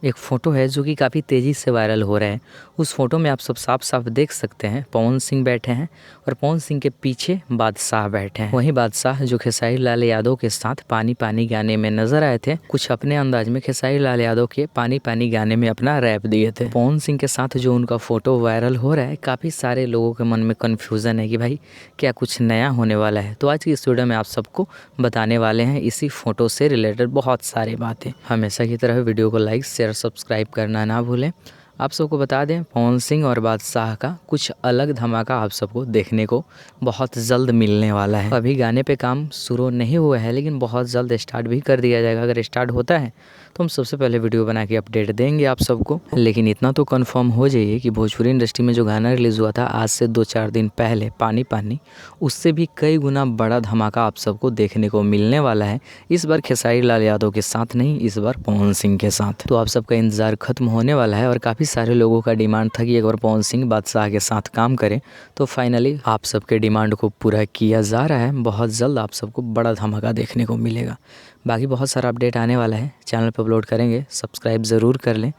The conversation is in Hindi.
एक फ़ोटो है जो कि काफ़ी तेज़ी से वायरल हो रहा है। उस फ़ोटो में आप सब साफ-साफ देख सकते हैं पवन सिंह बैठे हैं और पवन सिंह के पीछे बादशाह बैठे हैं। वहीं बादशाह जो खेसारी लाल यादव के साथ पानी पानी गाने में नजर आए थे, कुछ अपने अंदाज में खेसारी लाल यादव के पानी पानी गाने में अपना रैप दिए थे। पवन सिंह के साथ जो उनका फ़ोटो वायरल हो रहा है, काफ़ी सारे लोगों के मन में कन्फ्यूज़न है कि भाई क्या कुछ नया होने वाला है। तो आज की इस वीडियो में आप सबको बताने वाले हैं इसी फ़ोटो से रिलेटेड बहुत सारी बातें। हमेशा की तरह वीडियो को लाइक शेयर सब्सक्राइब करना ना भूलें। आप सबको बता दें पवन सिंह और बादशाह का कुछ अलग धमाका आप सबको देखने को बहुत जल्द मिलने वाला है। अभी गाने पे काम शुरू नहीं हुआ है, लेकिन बहुत जल्द स्टार्ट भी कर दिया जाएगा। अगर स्टार्ट होता है तो हम सबसे पहले वीडियो बना के अपडेट देंगे आप सबको। लेकिन इतना तो कंफर्म हो जाइए कि भोजपुरी इंडस्ट्री में जो गाना रिलीज़ हुआ था आज से 2-4 दिन पहले पानी पानी, उससे भी कई गुना बड़ा धमाका आप सबको देखने को मिलने वाला है। इस बार खेसारी लाल यादव के साथ नहीं, इस बार पवन सिंह के साथ। तो आप सबका इंतज़ार खत्म होने वाला है और काफ़ी सारे लोगों का डिमांड था कि एक बार पवन सिंह बादशाह के साथ काम करें, तो फाइनली आप सबके डिमांड को पूरा किया जा रहा है। बहुत जल्द आप सबको बड़ा धमाका देखने को मिलेगा। बाकी बहुत सारा अपडेट आने वाला है, चैनल पर अपलोड करेंगे, सब्सक्राइब ज़रूर कर लें।